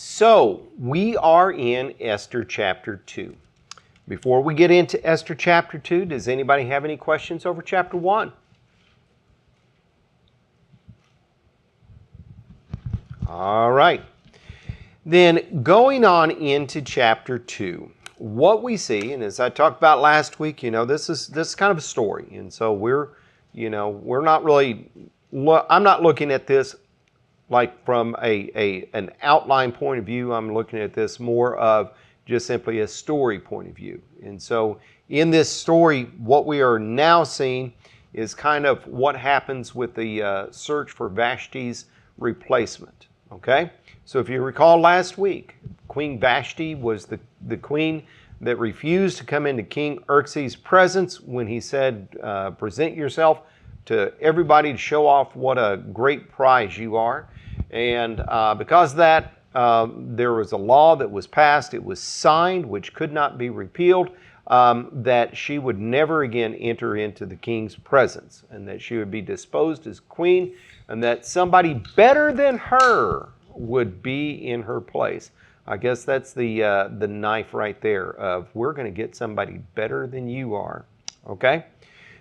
So, we are in Esther chapter 2. Before we get into Esther chapter 2, does anybody have any questions over chapter 1? All right. Then going on into chapter 2, what we see, and as I talked about last week, this is kind of a story. And so we're not really, I'm not looking at this like from an outline point of view. I'm looking at this more of just simply a story point of view. And so in this story, what we are now seeing is kind of what happens with the search for Vashti's replacement. Okay? So if you recall last week, Queen Vashti was the queen that refused to come into King Xerxes' presence when he said, present yourself to everybody to show off what a great prize you are. And because of that, there was a law that was passed, it was signed, which could not be repealed, that she would never again enter into the king's presence, and that she would be disposed as queen, and that somebody better than her would be in her place. I guess that's the knife right there of we're going to get somebody better than you are. Okay?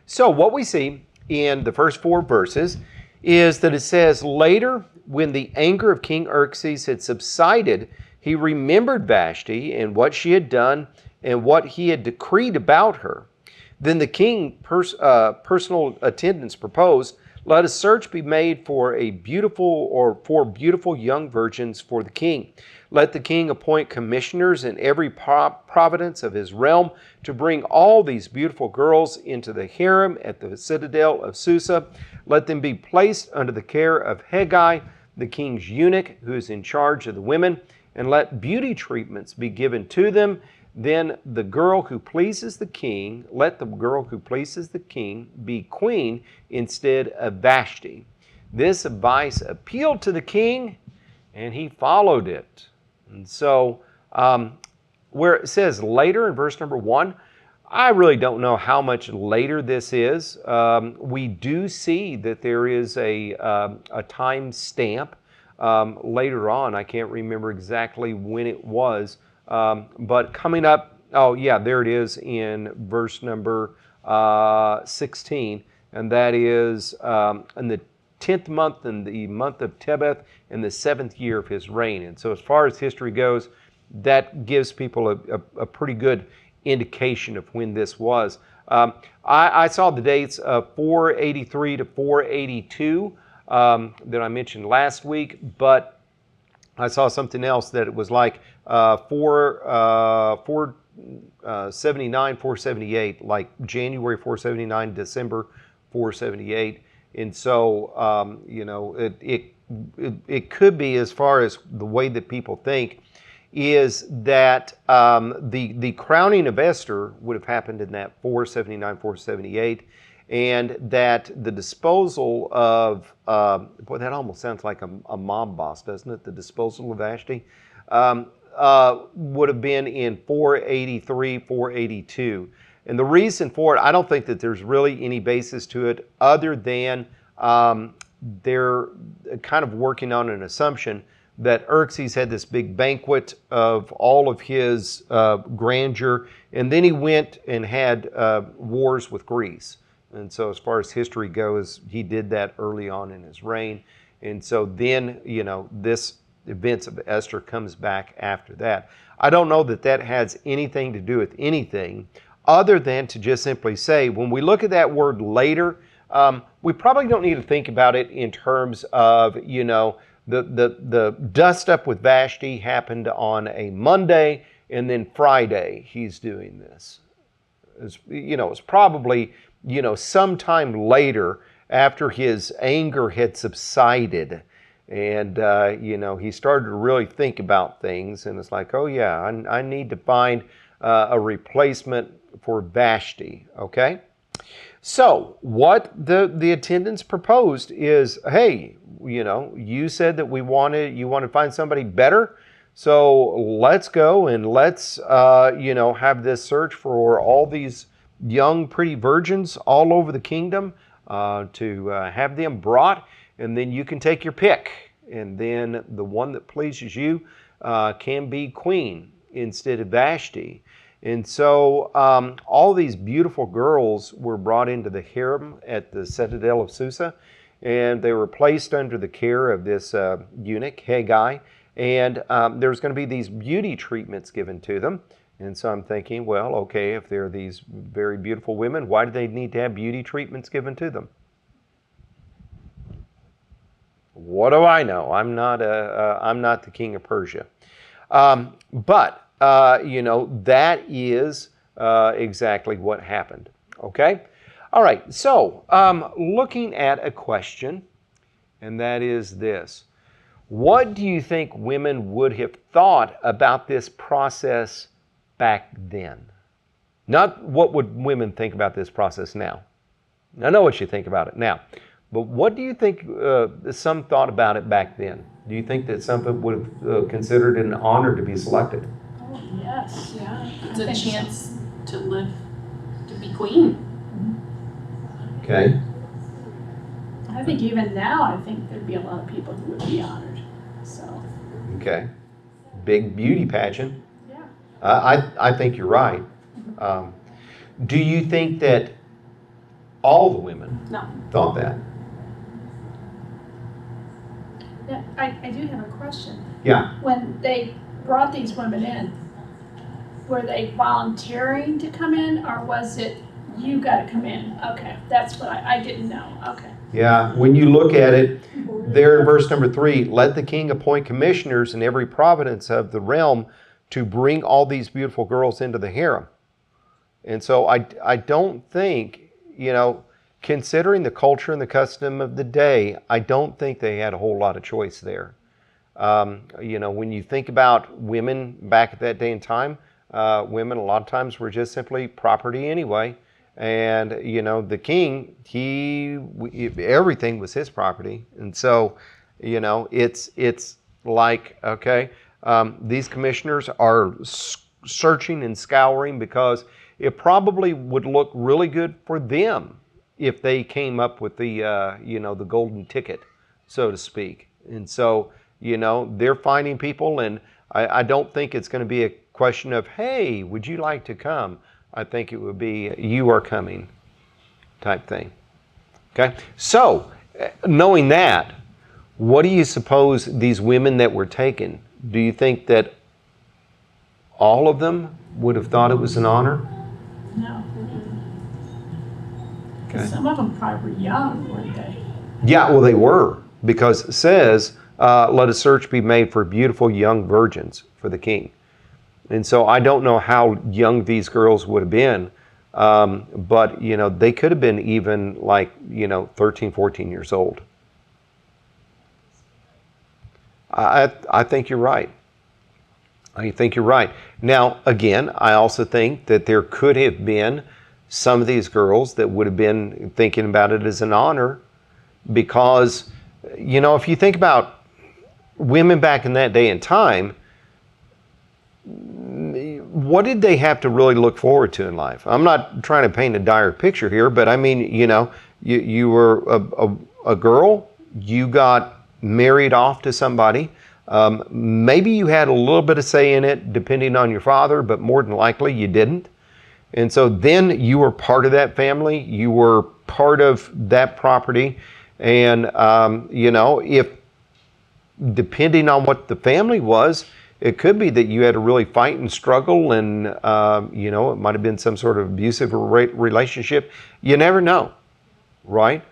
So what we see in the first 4 verses is that it says, later, when the anger of King Xerxes had subsided, he remembered Vashti and what she had done and what he had decreed about her. Then the king personal attendants proposed, let a search be made for beautiful young virgins for the king. Let the king appoint commissioners in every province of his realm to bring all these beautiful girls into the harem at the citadel of Susa. Let them be placed under the care of Hegai, the king's eunuch, who is in charge of the women, and let beauty treatments be given to them. Then let the girl who pleases the king be queen instead of Vashti. This advice appealed to the king, and he followed it. And so, where it says later in verse number 1, I really don't know how much later this is. We do see that there is a time stamp later on. I can't remember exactly when it was, but coming up, oh yeah, there it is in verse number 16, and that is in the 10th month, in the month of Tebeth, in the 7th year of his reign. And so as far as history goes, that gives people a pretty good indication of when this was. I saw the dates of 483 to 482 that I mentioned last week, but I saw something else that it was like 479, 478, like January 479, December 478. And so, it could be, as far as the way that people think, is that the crowning of Esther would have happened in that 479, 478, and that the disposal of, boy, that almost sounds like a mob boss, doesn't it? The disposal of Vashti would have been in 483, 482. And the reason for it, I don't think that there's really any basis to it other than they're kind of working on an assumption that Xerxes had this big banquet of all of his grandeur, and then he went and had wars with Greece. And so as far as history goes, he did that early on in his reign. And so then, this events of Esther comes back after that. I don't know that that has anything to do with anything other than to just simply say, when we look at that word later, we probably don't need to think about it in terms of, the dust up with Vashti happened on a Monday, and then Friday he's doing this. It's probably, sometime later after his anger had subsided, and, he started to really think about things, and it's like, oh yeah, I need to find a replacement for Vashti, okay? So what the attendants proposed is, hey, you said that you want to find somebody better, so let's go and let's have this search for all these young pretty virgins all over the kingdom, to have them brought, and then you can take your pick, and then the one that pleases you, can be queen instead of Vashti. And so all these beautiful girls were brought into the harem at the citadel of Susa, and they were placed under the care of this eunuch, Haggai, and there's going to be these beauty treatments given to them. And so I'm thinking, well, okay, if they're these very beautiful women, why do they need to have beauty treatments given to them? What do I know? I'm not the king of Persia. But that is exactly what happened. Okay? All right, so looking at a question, and that is this. What do you think women would have thought about this process back then? Not what would women think about this process now. I know what you think about it now. But what do you think some thought about it back then? Do you think that some people would have considered it an honor to be selected? Oh, yes. Yeah. It's a chance to live, to be queen. Okay. I think even now, I think there'd be a lot of people who would be honored. So. Okay. Big beauty pageant. Yeah. I think you're right. Do you think that all the women thought that? Yeah, I do have a question. Yeah. When they brought these women in, were they volunteering to come in, or was it, you gotta come in? Okay, that's what I didn't know. Okay. Yeah, when you look at it, there in verse number 3, let the king appoint commissioners in every province of the realm to bring all these beautiful girls into the harem. And so I don't think, considering the culture and the custom of the day, I don't think they had a whole lot of choice there. When you think about women back at that day and time, women a lot of times were just simply property anyway. And, the king, everything was his property. And so, it's like, okay, these commissioners are searching and scouring because it probably would look really good for them if they came up with the, the golden ticket, so to speak. And so, they're finding people, and I don't think it's going to be a question of, hey, would you like to come? I think it would be, you are coming type thing. Okay? So, knowing that, what do you suppose these women that were taken, do you think that all of them would have thought it was an honor? No. Because some of them probably were young, weren't they? Yeah, well, they were, because it says, let a search be made for beautiful young virgins for the king. And so I don't know how young these girls would have been, but, they could have been even like, 13, 14 years old. I think you're right. I think you're right. Now, again, I also think that there could have been some of these girls that would have been thinking about it as an honor because, if you think about women back in that day and time, what did they have to really look forward to in life? I'm not trying to paint a dire picture here, but I mean, you were a girl, you got married off to somebody. Maybe you had a little bit of say in it depending on your father, but more than likely you didn't. And so then you were part of that family, you were part of that property, and if depending on what the family was, it could be that you had to really fight and struggle, and it might have been some sort of abusive relationship. You never know, right?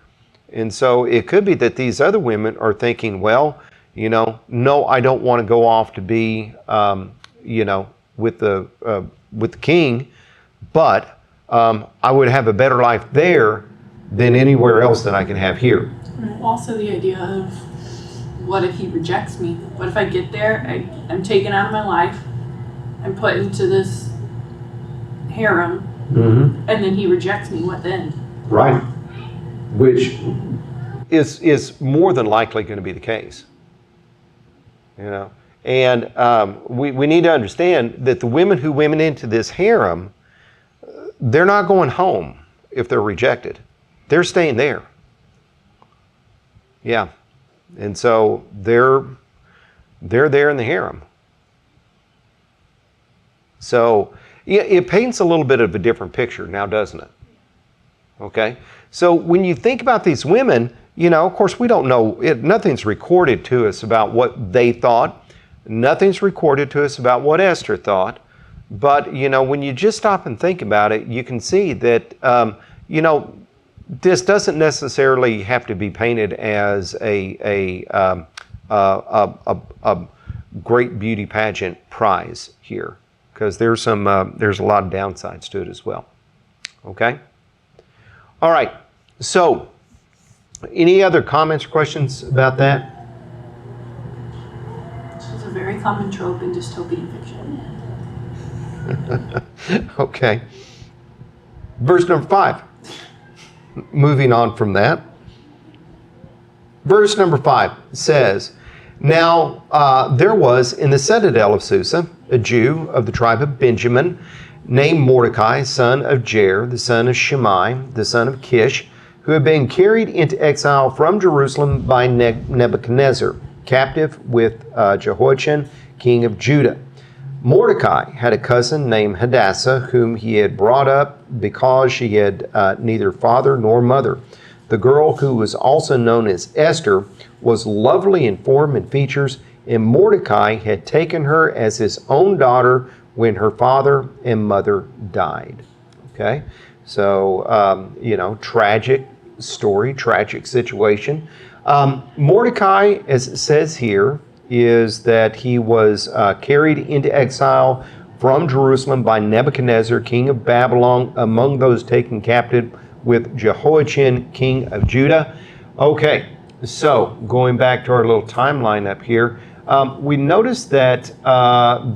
And so it could be that these other women are thinking, well, no, I don't want to go off to be, with the king, but I would have a better life there than anywhere else that I can have here. Also, the idea of what if he rejects me? What if I get there, I'm taken out of my life, I'm put into this harem, and then he rejects me? What then? Right. Which is more than likely going to be the case. And we need to understand that the women who went into this harem, they're not going home if they're rejected. They're staying there. Yeah. And so they're there in the harem. So it paints a little bit of a different picture now, doesn't it? Okay. So when you think about these women, of course, we don't know, nothing's recorded to us about what they thought. Nothing's recorded to us about what Esther thought. But, when you just stop and think about it, you can see that, this doesn't necessarily have to be painted as a great beauty pageant prize here, because there's a lot of downsides to it as well. Okay? All right. So, any other comments or questions about that? This is a very common trope in dystopian fiction. Okay. Verse number 5. Moving on from that. Verse number 5 says, Now there was in the citadel of Susa a Jew of the tribe of Benjamin, named Mordecai, son of Jair, the son of Shimei, the son of Kish, who had been carried into exile from Jerusalem by Nebuchadnezzar, captive with Jehoiachin, king of Judah. Mordecai had a cousin named Hadassah, whom he had brought up because she had neither father nor mother. The girl, who was also known as Esther, was lovely in form and features, and Mordecai had taken her as his own daughter when her father and mother died. Okay? So, tragic story, tragic situation. Mordecai, as it says here, is that he was carried into exile from Jerusalem by Nebuchadnezzar, king of Babylon, among those taken captive with Jehoiachin, king of Judah. Okay, so going back to our little timeline up here, we notice that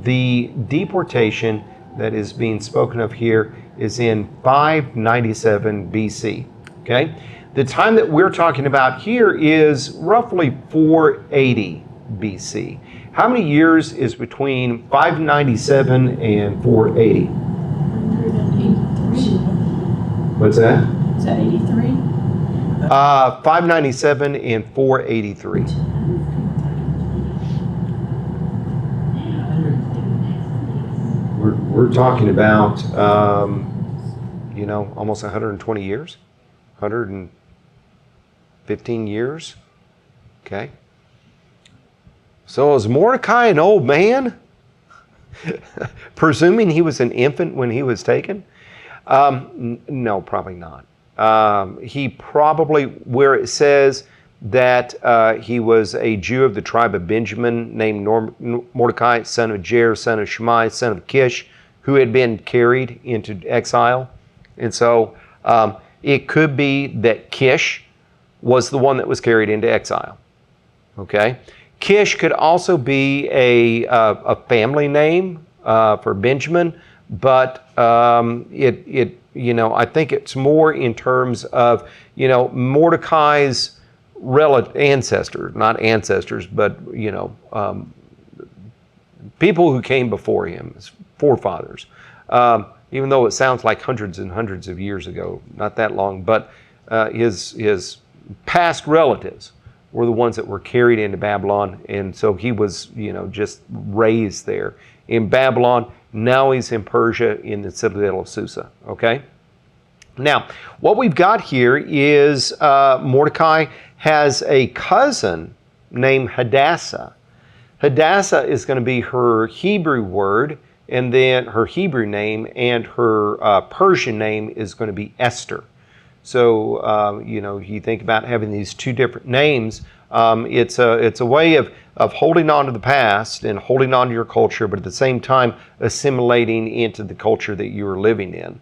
the deportation that is being spoken of here is in 597 BC. Okay, the time that we're talking about here is roughly 480 BC. How many years is between 597 and 480? 183. What's that? Is that 83? 597 and 483. We're talking about, almost 120 years, 115 years. Okay. So is Mordecai an old man? Presuming he was an infant when he was taken? No, probably not. He probably, where it says that he was a Jew of the tribe of Benjamin named Mordecai, son of Jair, son of Shimei, son of Kish, who had been carried into exile. And so it could be that Kish was the one that was carried into exile. Okay? Kish could also be a family name for Benjamin, but I think it's more in terms of Mordecai's ancestors, not ancestors, but people who came before him, his forefathers. Even though it sounds like hundreds and hundreds of years ago, not that long, but his past relatives were the ones that were carried into Babylon, and so he was, just raised there in Babylon. Now he's in Persia in the citadel of Susa, okay? Now, what we've got here is Mordecai has a cousin named Hadassah. Hadassah is going to be her Hebrew word, and then her Hebrew name, and her Persian name is going to be Esther. So, you think about having these two different names. It's a way of holding on to the past and holding on to your culture, but at the same time assimilating into the culture that you are living in.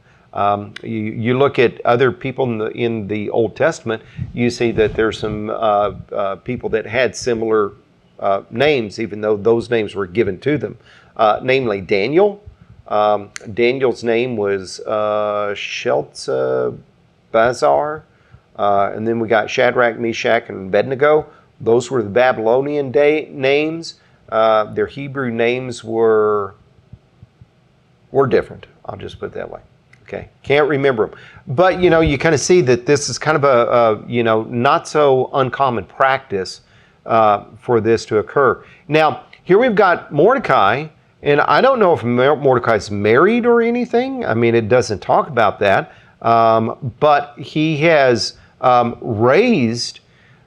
You look at other people in the Old Testament, you see that there's some people that had similar names, even though those names were given to them. Namely Daniel. Daniel's name was Sheltzabazar. And then we got Shadrach, Meshach, and Abednego. Those were the Babylonian names. Their Hebrew names were different. I'll just put it that way. Okay, can't remember them. But, you kind of see that this is kind of a not so uncommon practice for this to occur. Now, here we've got Mordecai And I don't know if Mordecai's married or anything. I mean, it doesn't talk about that. But he has raised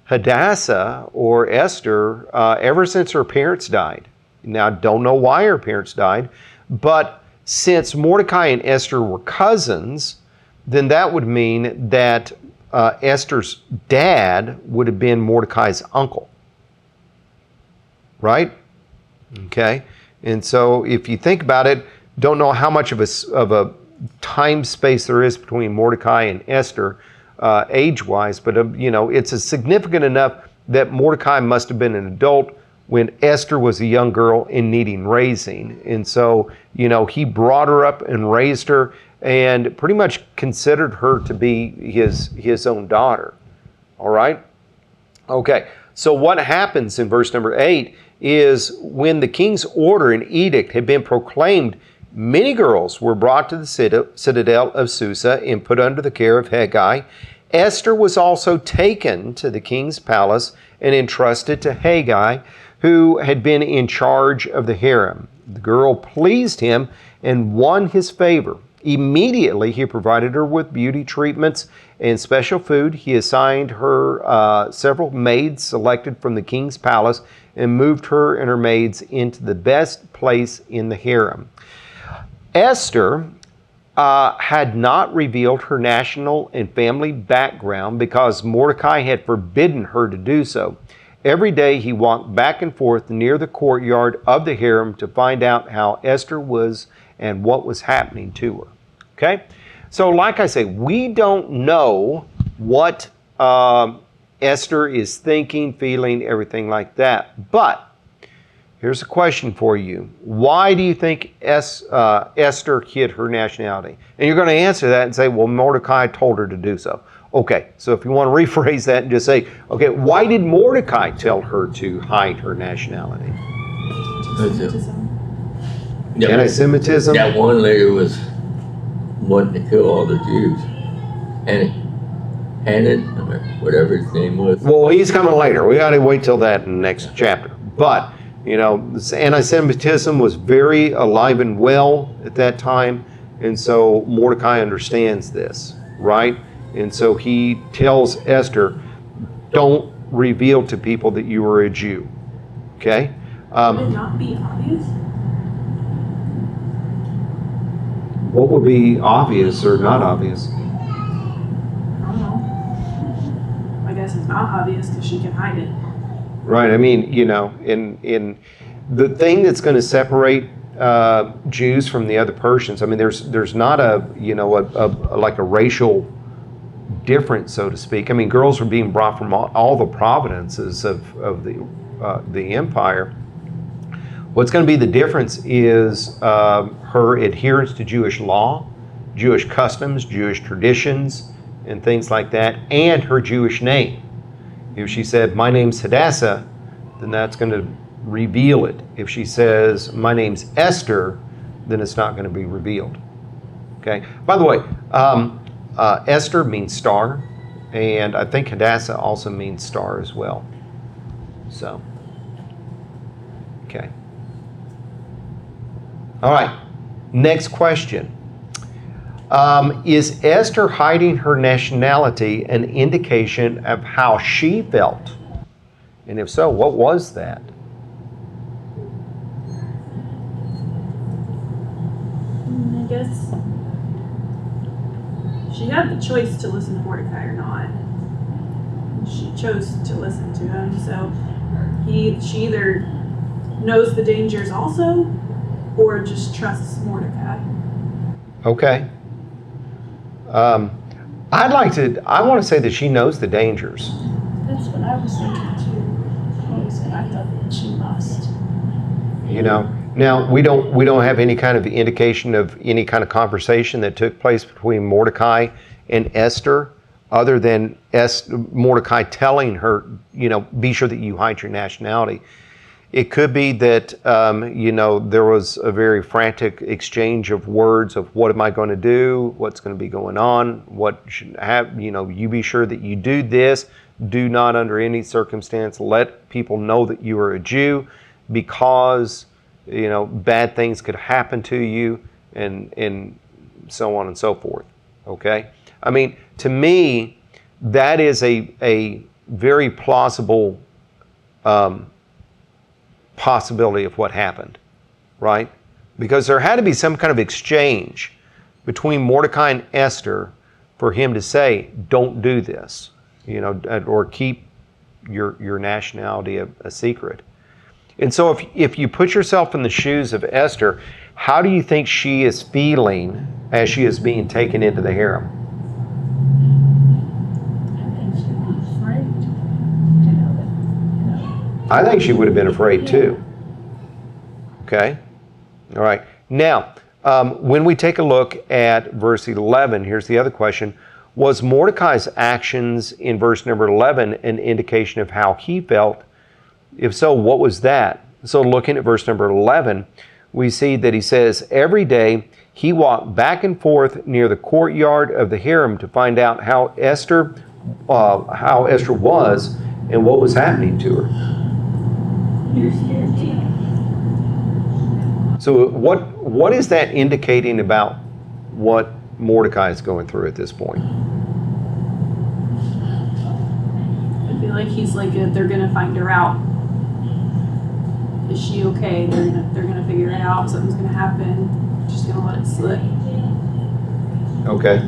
Hadassah or Esther ever since her parents died. Now, I don't know why her parents died, but since Mordecai and Esther were cousins, then that would mean that Esther's dad would have been Mordecai's uncle. Right? Okay. And so if you think about it, don't know how much of a time space there is between Mordecai and Esther age-wise, but it's a significant enough that Mordecai must have been an adult when Esther was a young girl in needing raising. And so, he brought her up and raised her and pretty much considered her to be his own daughter. All right? Okay. So what happens in verse number 8 is when the king's order and edict had been proclaimed, many girls were brought to the citadel of Susa and put under the care of Hegai. Esther was also taken to the king's palace and entrusted to Hegai, who had been in charge of the harem. The girl pleased him and won his favor. Immediately, he provided her with beauty treatments and special food. He assigned her several maids selected from the king's palace and moved her and her maids into the best place in the harem. Esther had not revealed her national and family background because Mordecai had forbidden her to do so. Every day he walked back and forth near the courtyard of the harem to find out how Esther was and what was happening to her. Okay? So like I say, we don't know what Esther is thinking, feeling, everything like that. But here's a question for you. Why do you think Esther hid her nationality? And you're going to answer that and say, well, Mordecai told her to do so. Okay, so if you want to rephrase that and just say, okay, why did Mordecai tell her to hide her nationality? Anti-Semitism? That one lady was wanting to kill all the Jews. Hannon, or whatever his name was. Well, he's coming later. We got to wait till that in the next chapter. But, this anti-Semitism was very alive and well at that time. And so Mordecai understands this, right? And so he tells Esther, don't reveal to people that you are a Jew. Okay? Would it not be obvious? What would be obvious or not obvious? I don't know. I guess it's not obvious because she can hide it. Right. I mean, in the thing that's going to separate Jews from the other Persians, I mean, there's not a racial difference, so to speak. I mean, girls were being brought from all the provinces of the empire. What's going to be the difference is her adherence to Jewish law, Jewish customs, Jewish traditions, and things like that, and her Jewish name. If she said, my name's Hadassah, then that's going to reveal it. If she says, my name's Esther, then it's not going to be revealed. Okay? By the way, Esther means star, and I think Hadassah also means star as well. So, okay. All right, next question. Is Esther hiding her nationality an indication of how she felt? And if so, what was that? I guess she had the choice to listen to Mordecai or not. She chose to listen to him, so she either knows the dangers also, or just trusts Mordecai. Okay. I want to say that she knows the dangers. That's what I was thinking too. I thought that she must. Now we don't have any kind of indication of any kind of conversation that took place between Mordecai and Esther, other than Mordecai telling her, be sure that you hide your nationality. It could be that, there was a very frantic exchange of words of what am I going to do? What's going to be going on? What should have, you be sure that you do this. Do not under any circumstance let people know that you are a Jew, because, bad things could happen to you, and so on and so forth. Okay? I mean, to me, that is a very plausible possibility of what happened, right? Because there had to be some kind of exchange between Mordecai and Esther for him to say, don't do this, or keep your nationality a secret. And so if you put yourself in the shoes of Esther, how do you think she is feeling as she is being taken into the harem? I think she'd be afraid. I think she would have been afraid too. Okay? All right. Now, when we take a look at verse 11, here's the other question. Was Mordecai's actions in verse number 11 an indication of how he felt? If so, what was that? So looking at verse number 11, we see that he says, every day he walked back and forth near the courtyard of the harem to find out how Esther was and what was happening to her. So what is that indicating about what Mordecai is going through at this point? I feel like he's like, they're gonna find her out. Is she okay? They're gonna figure it out. Something's gonna happen. Just gonna let it slip. Okay.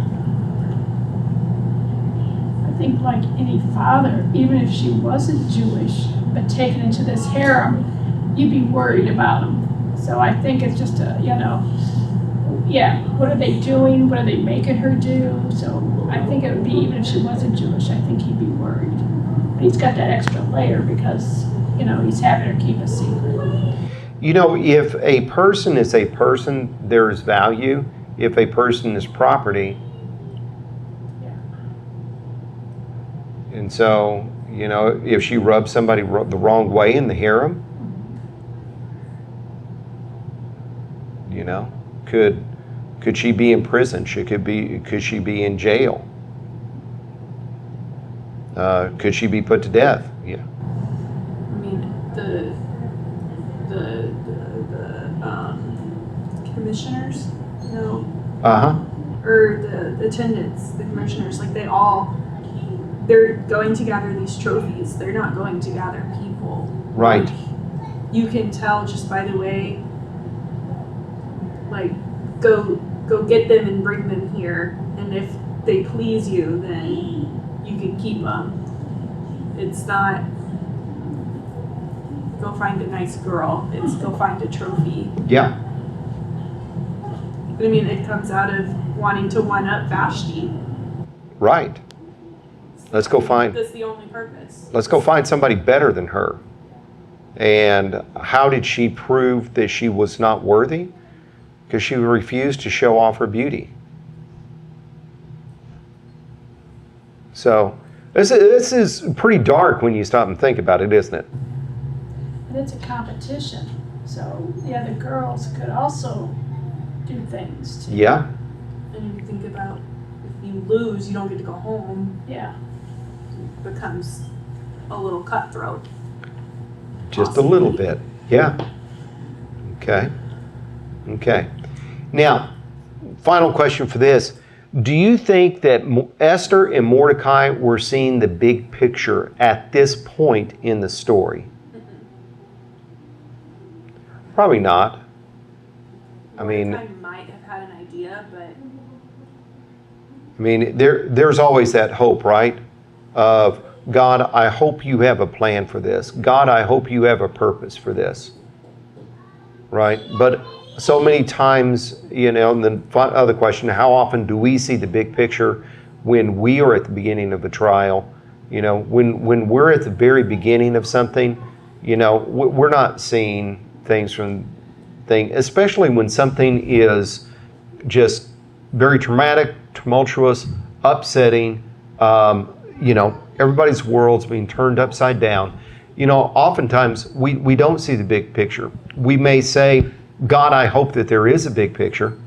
I think like any father, even if she wasn't Jewish, but taken into this harem, you'd be worried about them. So I think it's just what are they doing? What are they making her do? So I think it would be, even if she wasn't Jewish, I think he'd be worried. But he's got that extra layer because, he's having her keep a secret. If a person is a person, there is value. If a person is property. Yeah. And so, if she rubs somebody the wrong way in the harem, could she be in prison? Could she be in jail? Could she be put to death? Yeah. I mean, the commissioners, or the attendants, the commissioners, like they're going to gather these trophies. They're not going to gather people. Right. Like, you can tell just by the way, like, go get them and bring them here, and if they please you, then you can keep them. It's not go find a nice girl, it's go find a trophy. Yeah. I mean, it comes out of wanting to one-up Vashti. Right. That's the only purpose. Let's go find somebody better than her. And how did she prove that she was not worthy? Because she refused to show off her beauty. So this is pretty dark when you stop and think about it, isn't it? And it's a competition. So the other girls could also do things too. Yeah. And you think about, if you lose, you don't get to go home. Yeah. It becomes a little cutthroat. Just a little bit. Yeah. Okay. Now, final question for this. Do you think that Esther and Mordecai were seeing the big picture at this point in the story? Probably not. Mordecai might have had an idea, but there's always that hope, right? Of, God, I hope you have a plan for this. God, I hope you have a purpose for this. Right? But so many times, and the other question, how often do we see the big picture when we are at the beginning of a trial? When we're at the very beginning of something, we're not seeing things especially when something is just very traumatic, tumultuous, upsetting, everybody's world's being turned upside down. Oftentimes we don't see the big picture. We may say, God, I hope that there is a big picture.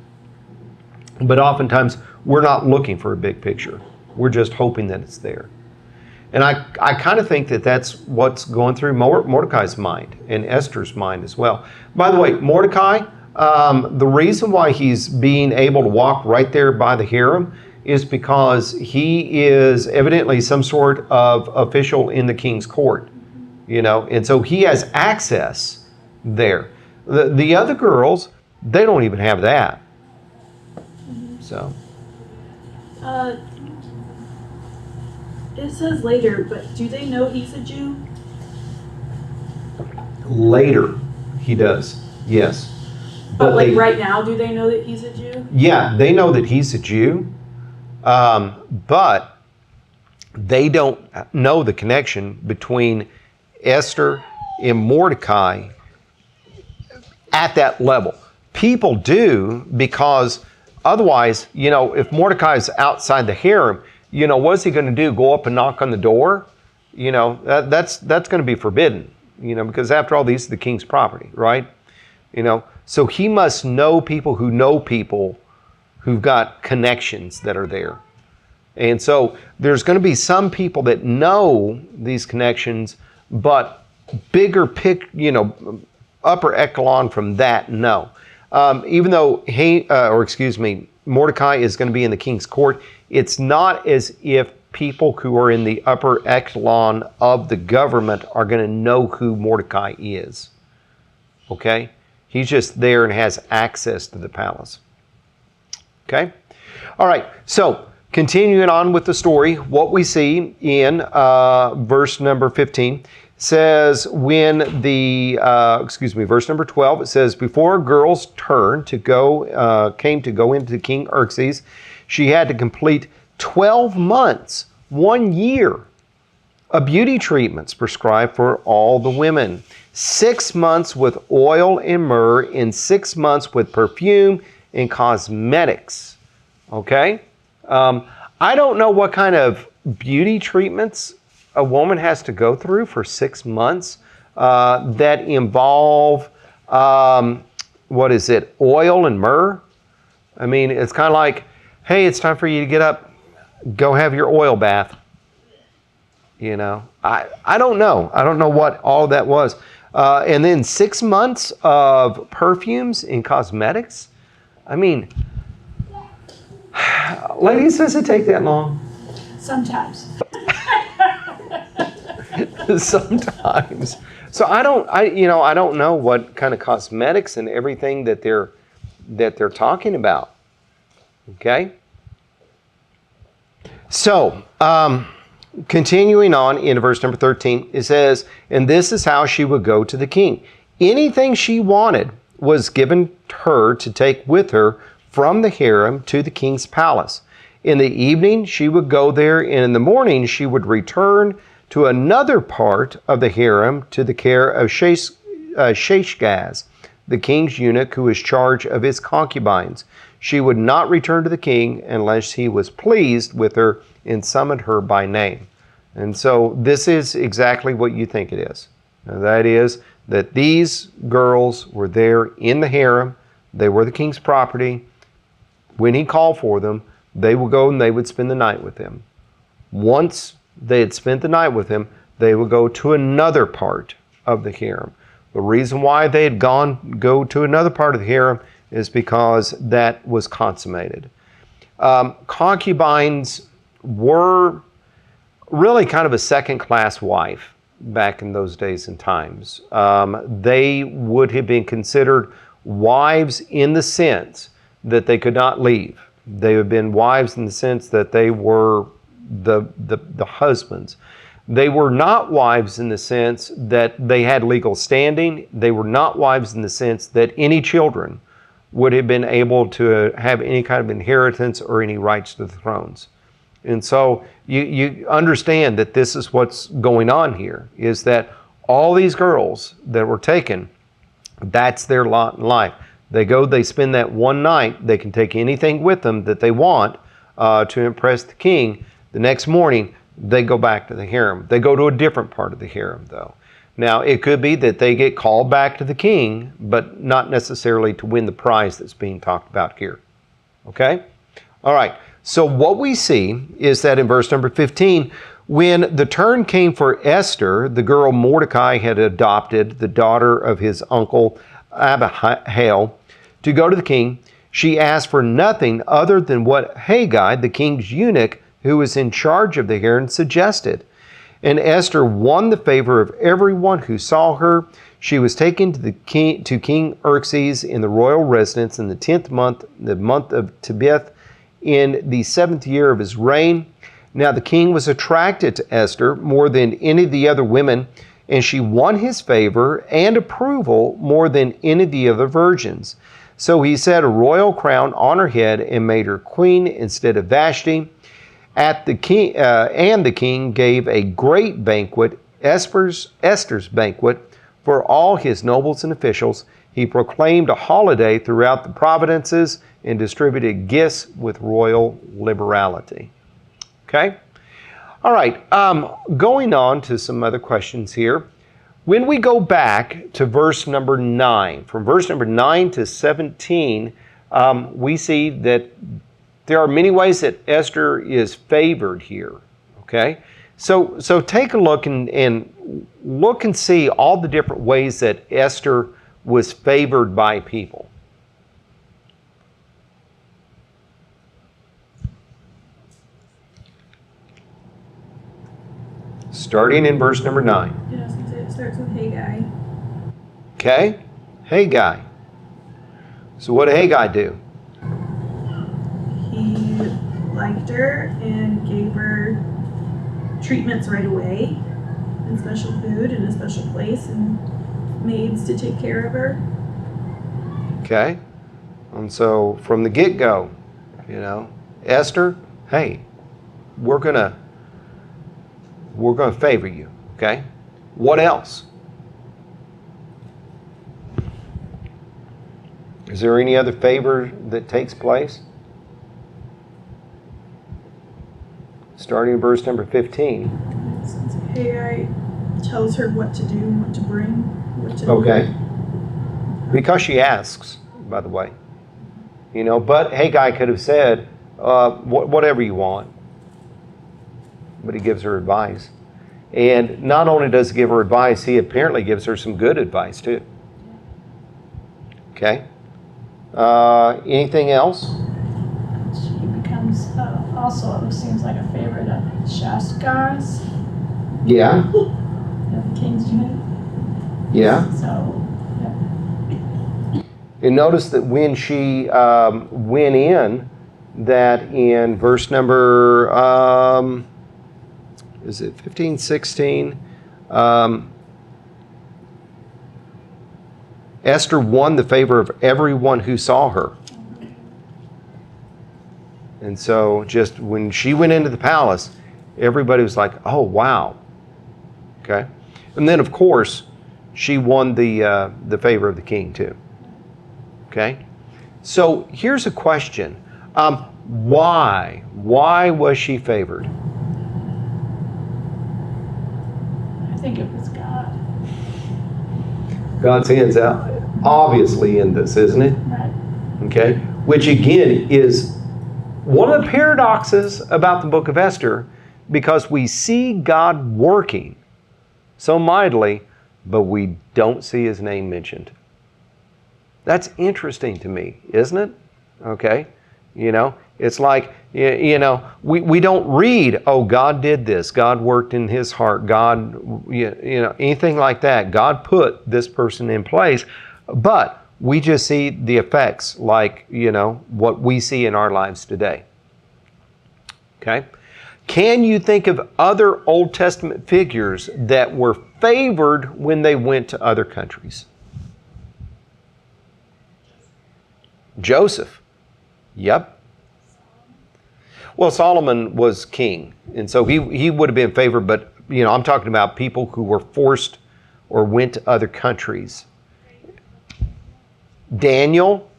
But oftentimes we're not looking for a big picture. We're just hoping that it's there. And I kind of think that that's what's going through Mordecai's mind and Esther's mind as well. By the way, Mordecai, the reason why he's being able to walk right there by the harem is because he is evidently some sort of official in the king's court, and so he has access there. The other girls, they don't even have that. So. It says later, but do they know he's a Jew? Later, he does, yes. But right now, do they know that he's a Jew? Yeah, they know that he's a Jew, but they don't know the connection between Esther and Mordecai at that level. People do, because otherwise, if Mordecai's outside the harem, what's he going to do? Go up and knock on the door? That's going to be forbidden, because after all, these are the king's property, right? So he must know people who've got connections that are there. And so there's going to be some people that know these connections, but bigger upper echelon from that, no. Even though Mordecai is going to be in the king's court, it's not as if people who are in the upper echelon of the government are going to know who Mordecai is. Okay? He's just there and has access to the palace. Okay? All right. So, continuing on with the story, what we see in verse number 15 says verse number 12, it says, before a girl's turn came to go into King Xerxes, she had to complete 12 months, 1 year, of beauty treatments prescribed for all the women. 6 months with oil and myrrh, and 6 months with perfume and cosmetics. Okay? I don't know what kind of beauty treatments a woman has to go through for 6 months that involve, oil and myrrh. I mean, it's kind of like, hey, it's time for you to get up, go have your oil bath. I don't know. I don't know what all that was. And then 6 months of perfumes and cosmetics. I mean, ladies, does it take that long? Sometimes. Sometimes. So I don't know what kind of cosmetics and everything that they're talking about. Okay? So, continuing on in verse number 13, it says, and this is how she would go to the king. Anything she wanted was given her to take with her from the harem to the king's palace. In the evening, she would go there, and in the morning, she would return to another part of the harem to the care of Sheshgaz, the king's eunuch who was charge of his concubines. She would not return to the king unless he was pleased with her and summoned her by name. And so this is exactly what you think it is. And that is that these girls were there in the harem. They were the king's property. When he called for them, they would go and they would spend the night with him. Once they had spent the night with him, they would go to another part of the harem. The reason why they had go to another part of the harem is because that was consummated. Concubines were really kind of a second-class wife back in those days and times. They would have been considered wives in the sense that they could not leave. They have been wives in the sense that they were the husbands. They were not wives in the sense that they had legal standing. They were not wives in the sense that any children would have been able to have any kind of inheritance or any rights to the thrones. And so you understand that this is what's going on here, is that all these girls that were taken, that's their lot in life. They go, they spend that one night, they can take anything with them that they want to impress the king. The next morning, they go back to the harem. They go to a different part of the harem, though. Now, it could be that they get called back to the king, but not necessarily to win the prize that's being talked about here. Okay? All right. So what we see is that in verse number 15, When the turn came for Esther, the girl Mordecai had adopted, the daughter of his uncle Abihail, to go to the king, she asked for nothing other than what Haggai, the king's eunuch, who was in charge of the harem, suggested. And Esther won the favor of everyone who saw her. She was taken to King Xerxes in the royal residence in the 10th month, the month of Tebeth, in the 7th year of his reign. Now the king was attracted to Esther more than any of the other women, and she won his favor and approval more than any of the other virgins. So he set a royal crown on her head and made her queen instead of Vashti. And the king gave a great banquet, Esther's banquet, for all his nobles and officials. He proclaimed a holiday throughout the provinces and distributed gifts with royal liberality. Okay? All right, going on to some other questions here. When we go back to verse number 9, from verse number 9 to 17, we see that there are many ways that Esther is favored here. Okay? So take a look and look and see all the different ways that Esther was favored by people. Starting in verse number 9. Yeah, I was gonna say it starts with Haggai. Okay? Haggai. So what did Haggai do? He liked her and gave her treatments right away, and special food and a special place and maids to take care of her. Okay? And so from the get-go, Esther, hey, we're gonna favor you. Okay? What else? Is there any other favor that takes place? Starting in verse number 15. Since Haggai tells her what to do and what to bring. Okay. Because she asks, by the way. But Haggai could have said, whatever you want. But he gives her advice. And not only does he give her advice, he apparently gives her some good advice too. Okay? Anything else? She becomes also, it seems like a favorite of Shashgar's, Yeah. the king's eunuch. Yeah. So, And notice that when she went in, that in verse number, is it 15, 16? Esther won the favor of everyone who saw her. And so just when she went into the palace, everybody was like, oh, wow. Okay. And then, of course, she won the favor of the king, too. Okay. So here's a question. Why? Why was she favored? I think it was God. God's hands out, obviously, in this, isn't it? Right. Okay. Which, again, is one of the paradoxes about the book of Esther, because we see God working so mightily, but we don't see his name mentioned. That's interesting to me, isn't it? Okay. It's like, we don't read, oh, God did this. God worked in his heart. God, anything like that. God put this person in place. But we just see the effects like, what we see in our lives today. Okay. Can you think of other Old Testament figures that were favored when they went to other countries? Joseph. Yep. Well, Solomon was king, and so he would have been favored, but, I'm talking about people who were forced or went to other countries. Daniel,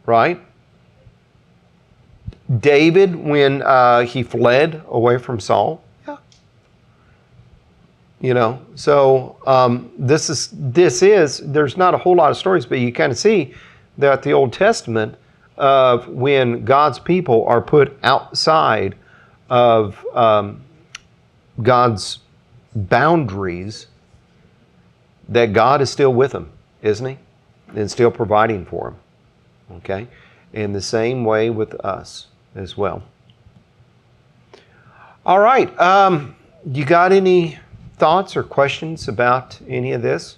right? David, when he fled away from Saul. Yeah. So this is, there's not a whole lot of stories, but you kind of see that the Old Testament of when God's people are put outside of God's boundaries, that God is still with them, isn't He? And still providing for them. Okay? In the same way with us as well. All right. You got any thoughts or questions about any of this?